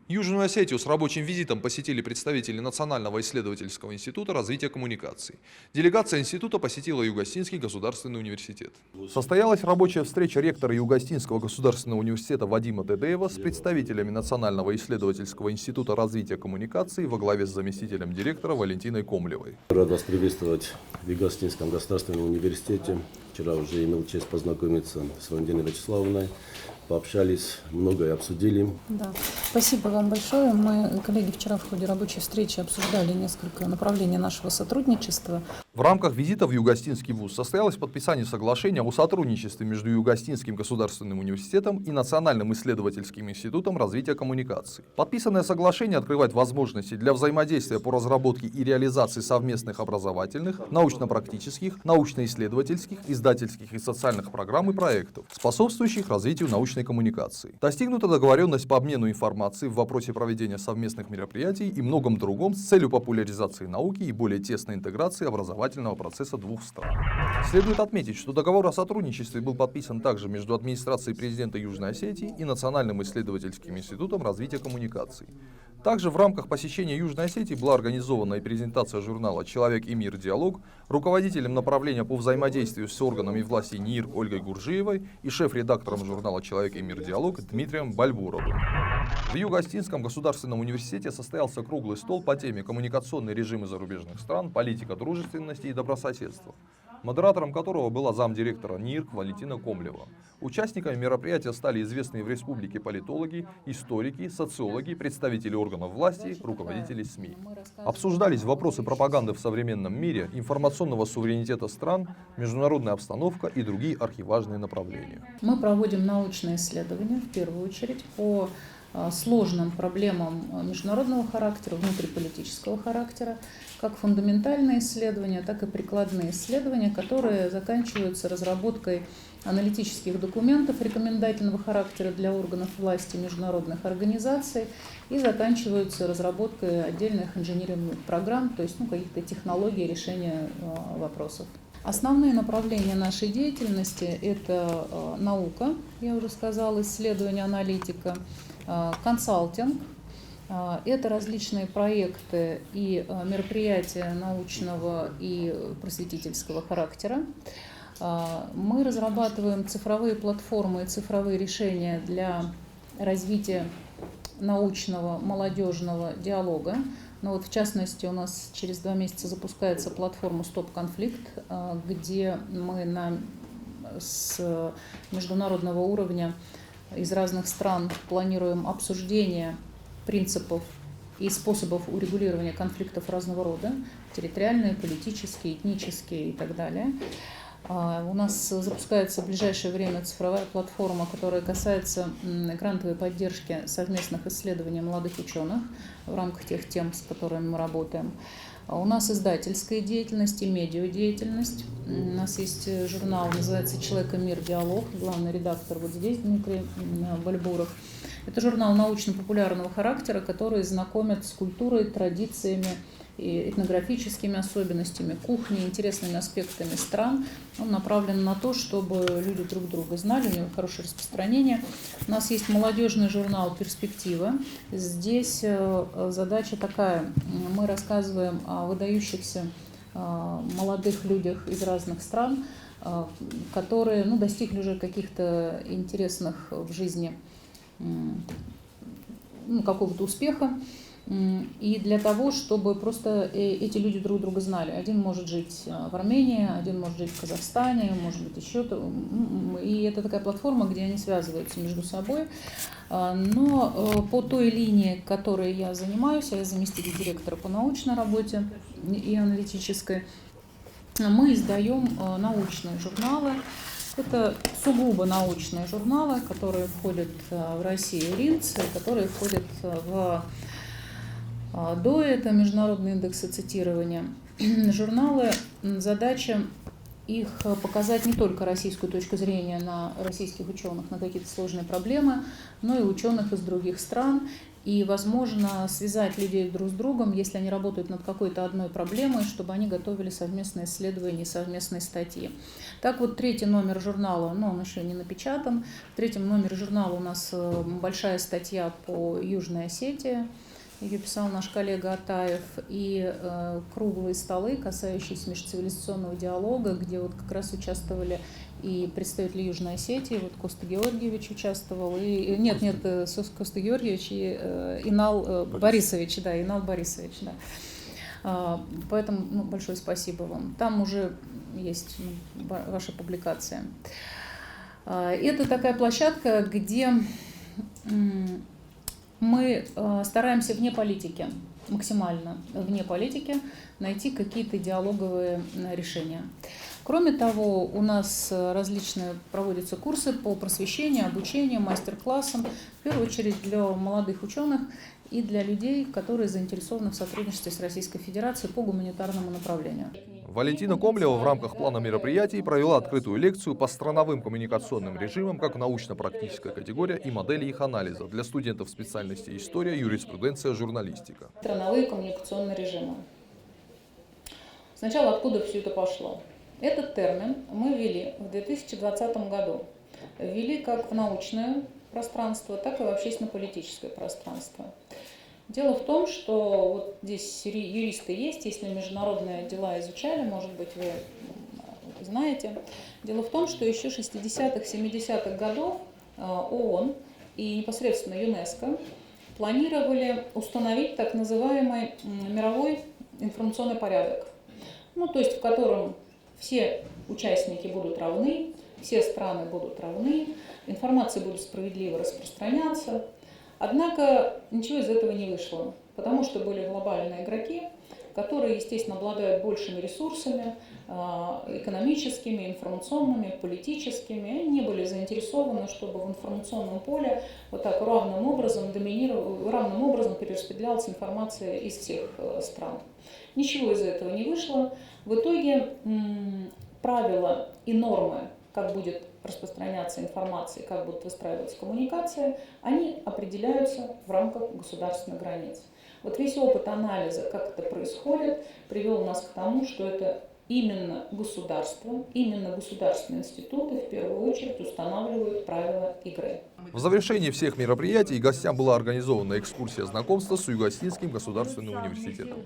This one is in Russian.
Южную Осетию с рабочим визитом посетили представители Национального исследовательского института развития коммуникаций. Делегация института посетила Юго-Осетинский государственный университет. Состоялась рабочая встреча ректора Юго-Осетинского государственного университета Вадима Тедеева с представителями Национального исследовательского института развития коммуникаций во главе с заместителем директора Валентиной Комлевой. Рад вас приветствовать в Юго-Осетинском государственном университете. Вчера уже имел честь познакомиться с Валентиной Вячеславовной. Пообщались, многое обсудили. Да. Спасибо вам большое. Мы, коллеги, вчера в ходе рабочей встречи обсуждали несколько направлений нашего сотрудничества. В рамках визита в Юго-Осетинский вуз состоялось подписание соглашения о сотрудничестве между Юго-Осетинским государственным университетом и Национальным исследовательским институтом развития коммуникаций. Подписанное соглашение открывает возможности для взаимодействия по разработке и реализации совместных образовательных, научно-практических, научно-исследовательских, издательских и социальных программ и проектов, способствующих развитию научной коммуникации. Достигнута договоренность по обмену информацией в вопросе проведения совместных мероприятий и многом другом с целью популяризации науки и более тесной интеграции образовательного процесса двух стран. Следует отметить, что договор о сотрудничестве был подписан также между администрацией президента Южной Осетии и Национальным исследовательским институтом развития коммуникаций. Также в рамках посещения Южной Осетии была организована и презентация журнала «Человек и мир. Диалог» руководителем направления по взаимодействию с органами власти НИИР Ольгой Гуржиевой и шеф-редактором журнала «Человек и мир. Диалог» Дмитрием Бальбуровым. В Юго-Осетинском государственном университете состоялся круглый стол по теме «Коммуникационные режимы зарубежных стран, политика дружественности и добрососедства», модератором которого была замдиректора НИИРК Валентина Комлева. Участниками мероприятия стали известные в республике политологи, историки, социологи, представители органов власти, руководители СМИ. Обсуждались вопросы пропаганды в современном мире, информационного суверенитета стран, международная обстановка и другие архиважные направления. Мы проводим научные исследования, в первую очередь, по сложным проблемам международного характера, внутриполитического характера, как фундаментальные исследования, так и прикладные исследования, которые заканчиваются разработкой аналитических документов рекомендательного характера для органов власти, международных организаций и заканчиваются разработкой отдельных инженерных программ, то есть каких-то технологий решения вопросов. Основные направления нашей деятельности – это наука, я уже сказала, исследование, аналитика, консалтинг, это различные проекты и мероприятия научного и просветительского характера. Мы разрабатываем цифровые платформы и цифровые решения для развития научного молодежного диалога. В частности, у нас через 2 месяца запускается платформа «Стоп-конфликт», где мы с международного уровня из разных стран планируем обсуждение принципов и способов урегулирования конфликтов разного рода, территориальные, политические, этнические и так далее. У нас запускается в ближайшее время цифровая платформа, которая касается грантовой поддержки совместных исследований молодых ученых в рамках тех тем, с которыми мы работаем. У нас издательская деятельность и медиадеятельность. У нас есть журнал, называется «Человек и мир. Диалог». Главный редактор вот здесь Дмитрий Бальбуров. Это журнал научно-популярного характера, который знакомит с культурой, традициями и этнографическими особенностями, кухней, интересными аспектами стран. Он направлен на то, чтобы люди друг друга знали, у него хорошее распространение. У нас есть молодежный журнал «Перспектива». Здесь задача такая. Мы рассказываем о выдающихся молодых людях из разных стран, которые достигли уже каких-то интересных в жизни какого-то успеха. И для того, чтобы просто эти люди друг друга знали. Один может жить в Армении, один может жить в Казахстане, может быть еще. И это такая платформа, где они связываются между собой. Но по той линии, которой я занимаюсь, я заместитель директора по научной работе и аналитической, мы издаем научные журналы. Это сугубо научные журналы, которые входят в Россию РИНЦ, которые входят в ДОИ, это международные индексы цитирования. Журналы, задача их показать не только российскую точку зрения на российских ученых, на какие-то сложные проблемы, но и ученых из других стран. и, возможно, связать людей друг с другом, если они работают над какой-то одной проблемой, чтобы они готовили совместные исследования и совместные статьи. Так вот, 3-й номер журнала, но он еще не напечатан, в 3-м номере журнала у нас большая статья по Южной Осетии, ее писал наш коллега Атаев, и круглые столы, касающиеся межцивилизационного диалога, где вот как раз участвовали и представители Южной Осетии, вот Коста Георгиевич участвовал, и Коста Георгиевич и Инал Борисович, да. Поэтому большое спасибо вам. Там уже есть ваша публикация. Это такая площадка, где мы стараемся вне политики, максимально вне политики, найти какие-то диалоговые решения. Кроме того, у нас различные проводятся курсы по просвещению, обучению, мастер-классам, в первую очередь для молодых ученых и для людей, которые заинтересованы в сотрудничестве с Российской Федерацией по гуманитарному направлению. Валентина Комлева в рамках плана мероприятий провела открытую лекцию по страновым коммуникационным режимам как научно-практическая категория и модели их анализа для студентов специальности история, юриспруденция, журналистика. Страновые коммуникационные режимы. Сначала откуда все это пошло? Этот термин мы ввели в 2020 году. Ввели как в научное пространство, так и в общественно-политическое пространство. Дело в том, что вот здесь юристы есть, если международные дела изучали, может быть, вы знаете. Дело в том, что еще 60-х, 70-х годов ООН и непосредственно ЮНЕСКО планировали установить так называемый мировой информационный порядок, то есть в котором все участники будут равны, все страны будут равны, информация будет справедливо распространяться. Однако ничего из этого не вышло, потому что были глобальные игроки, которые, естественно, обладают большими ресурсами, экономическими, информационными, политическими, и не были заинтересованы, чтобы в информационном поле вот так равным образом перераспределялась информация из всех стран. Ничего из этого не вышло. В итоге правила и нормы, как будет распространяться информация, как будут выстраиваться коммуникации, они определяются в рамках государственных границ. Вот весь опыт анализа, как это происходит, привел нас к тому, что это именно государство, именно государственные институты в первую очередь устанавливают правила игры. В завершении всех мероприятий гостям была организована экскурсия знакомства с Юго-Осетинским государственным университетом.